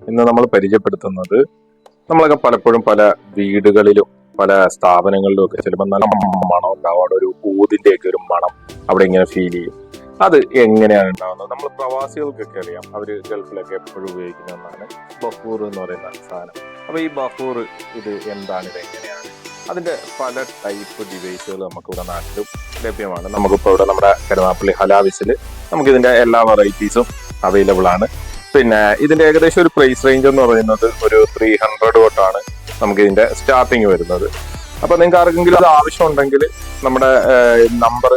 ഇന്ന് നമ്മൾ പരിചയപ്പെടുത്തുന്നത് നമ്മളൊക്കെ പലപ്പോഴും പല വീടുകളിലും പല സ്ഥാപനങ്ങളിലും ഒക്കെ ചിലപ്പോൾ നല്ല മണം ഉണ്ടാവും. അവിടെ ഒരു ഊതിന്റെ ഒക്കെ ഒരു മണം അവിടെ ഇങ്ങനെ ഫീൽ ചെയ്യും. അത് എങ്ങനെയാണ് ഉണ്ടാവുന്നത്? നമ്മൾ പ്രവാസികൾക്കൊക്കെ അറിയാം, അവര് ഗൾഫിലൊക്കെ എപ്പോഴും ഉപയോഗിക്കുന്ന ഒന്നാണ് ബഫൂർ എന്ന് പറയുന്ന സാധനം. അപ്പൊ ഈ ബഫൂർ ഇത് എന്താണ്, ഇത് എങ്ങനെയാണ്? അതിന്റെ പല ടൈപ്പ് ഡിവൈസുകൾ നമുക്ക് ഇവിടെ നാട്ടിലും ലഭ്യമാണ്. നമുക്കിപ്പോൾ ഇവിടെ നമ്മുടെ കരുനാപ്പള്ളി ഹലാവിസിൽ നമുക്ക് ഇതിന്റെ എല്ലാ വെറൈറ്റീസും അവൈലബിൾ ആണ്. പിന്നെ ഇതിന്റെ ഏകദേശം ഒരു പ്രൈസ് റേഞ്ച് എന്ന് പറയുന്നത് ഒരു 300 തൊട്ടാണ് നമുക്ക് ഇതിന്റെ സ്റ്റാർട്ടിങ് വരുന്നത്. അപ്പൊ നിങ്ങൾക്ക് ആർക്കെങ്കിലും അത് ആവശ്യമുണ്ടെങ്കിൽ നമ്മുടെ നമ്പർ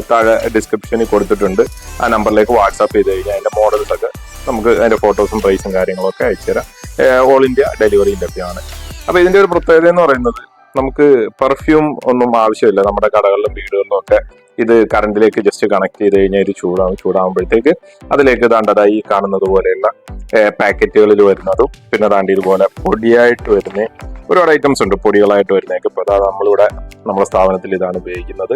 താഴെ ഡിസ്ക്രിപ്ഷനിൽ കൊടുത്തിട്ടുണ്ട്. ആ നമ്പറിലേക്ക് വാട്സാപ്പ് ചെയ്ത് കഴിഞ്ഞാൽ അതിന്റെ മോഡൽസ് ഒക്കെ നമുക്ക് അതിന്റെ ഫോട്ടോസും പ്രൈസും കാര്യങ്ങളും ഒക്കെ അയച്ചുതരാം. ഓൾ ഇന്ത്യ ഡെലിവറി ലഭ്യമാണ്. അപ്പൊ ഇതിന്റെ ഒരു പ്രത്യേകത എന്ന് പറയുന്നത് നമുക്ക് പെർഫ്യൂം ഒന്നും ആവശ്യമില്ല. നമ്മുടെ കടകളിലും വീടുകളിലും ഒക്കെ ഇത് കറണ്ടിലേക്ക് ജസ്റ്റ് കണക്ട് ചെയ്ത് കഴിഞ്ഞാൽ ഇത് ചൂടാകുമ്പോഴത്തേക്ക് അതിലേക്ക് ദാണ്ടതായി കാണുന്നത് പോലെയുള്ള പാക്കറ്റുകളിൽ വരുന്നതും പിന്നെ ദാണ്ട് ഇതുപോലെ പൊടിയായിട്ട് വരുന്ന ഒരുപാട് ഐറ്റംസ് ഉണ്ട്. പൊടികളായിട്ട് വരുന്നതൊക്കെ ഇപ്പോൾ നമ്മളിവിടെ നമ്മുടെ സ്ഥാപനത്തിൽ ഇതാണ് ഉപയോഗിക്കുന്നത്.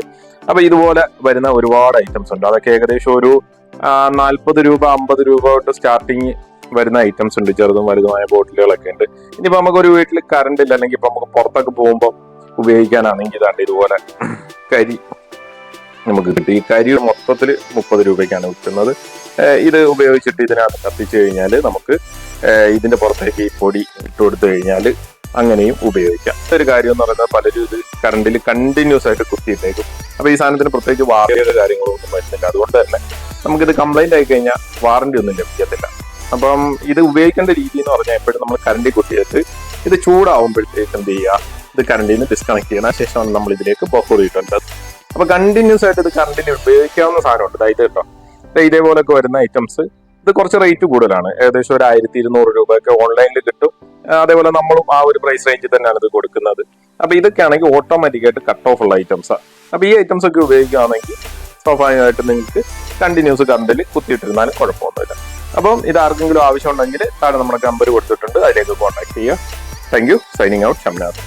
അപ്പൊ ഇതുപോലെ വരുന്ന ഒരുപാട് ഐറ്റംസ് ഉണ്ട്. അതൊക്കെ ഏകദേശം ഒരു 40 രൂപ 50 രൂപ തൊട്ട് സ്റ്റാർട്ടിങ് വരുന്ന ഐറ്റംസ് ഉണ്ട്. ചെറുതും വലുതുമായ ബോട്ടിലുകളൊക്കെ ഉണ്ട്. ഇനിയിപ്പോ നമുക്ക് ഒരു വീട്ടിൽ കറണ്ട് ഇല്ല, അല്ലെങ്കിൽ ഇപ്പൊ നമുക്ക് പുറത്തൊക്കെ പോകുമ്പോൾ ഉപയോഗിക്കാനാണെങ്കിൽ ഇതാണ്ട് ഇതുപോലെ കരി നമുക്ക് കിട്ടി. ഈ കരി മൊത്തത്തിൽ 30 രൂപയ്ക്കാണ് വിൽക്കുന്നത്. ഇത് ഉപയോഗിച്ചിട്ട് ഇതിനകത്ത് കത്തിച്ചു കഴിഞ്ഞാൽ നമുക്ക് ഇതിന്റെ പുറത്തേക്ക് ഈ പൊടി ഇട്ട് കൊടുത്തു കഴിഞ്ഞാൽ അങ്ങനെയും ഉപയോഗിക്കാം. ഒരു കാര്യം എന്ന് പറയുന്നത് പലരും ഇത് കറണ്ടിൽ കണ്ടിന്യൂസ് ആയിട്ട് കുത്തിയിട്ടേക്കും. അപ്പൊ ഈ സാധനത്തിന് പ്രത്യേകിച്ച് വാറണ്ടിയുടെ കാര്യങ്ങളോ ഒന്നും വരുന്നില്ല. അതുകൊണ്ട് തന്നെ നമുക്കിത് കംപ്ലൈന്റ് ആയി കഴിഞ്ഞാൽ വാറണ്ടി ഒന്നും ലഭിക്കത്തില്ല. അപ്പം ഇത് ഉപയോഗിക്കേണ്ട രീതി എന്ന് പറഞ്ഞാൽ എപ്പോഴും നമ്മൾ കറണ്ടിൽ കുത്തിയിട്ട് ഇത് ചൂടാവുമ്പോഴത്തേക്ക് എന്ത് ചെയ്യുക, ഇത് കറണ്ടിൽ നിന്ന് ഡിസ്കണക്ട് ചെയ്യണ ശേഷമാണ് നമ്മൾ ഇതിലേക്ക് ബഫൂർ ഇട്ടേണ്ടത്. അപ്പൊ കണ്ടിന്യൂസ് ആയിട്ട് ഇത് കറണ്ടിന് ഉപയോഗിക്കാവുന്ന സാധനമുണ്ട്. അതായത് കേട്ടോ, ഇതേപോലൊക്കെ വരുന്ന ഐറ്റംസ് ഇത് കുറച്ച് റേറ്റ് കൂടുതലാണ്. ഏകദേശം ഒരു 1200 രൂപയൊക്കെ ഓൺലൈനിൽ കിട്ടും. അതേപോലെ നമ്മളും ആ ഒരു പ്രൈസ് റേഞ്ചിൽ തന്നെയാണ് ഇത് കൊടുക്കുന്നത്. അപ്പൊ ഇതൊക്കെ ആണെങ്കിൽ ഓട്ടോമാറ്റിക്കായിട്ട് കട്ട് ഓഫ് ഉള്ള ഐറ്റംസാണ്. അപ്പൊ ഈ ഐറ്റംസ് ഒക്കെ ഉപയോഗിക്കുകയാണെങ്കിൽ സ്വാഭാവികമായിട്ട് നിങ്ങൾക്ക് കണ്ടിന്യൂസ് കറണ്ടിൽ കുത്തിയിട്ടിരുന്നാലും കുഴപ്പമൊന്നുമില്ല. അപ്പം ഇത് ആർക്കെങ്കിലും ആവശ്യമുണ്ടെങ്കിൽ താഴെ നമ്മുടെ നമ്പർ കൊടുത്തിട്ടുണ്ട്, അതിലേക്ക് കോൺടാക്ട് ചെയ്യുക. Thank you. Signing out, Shamnath.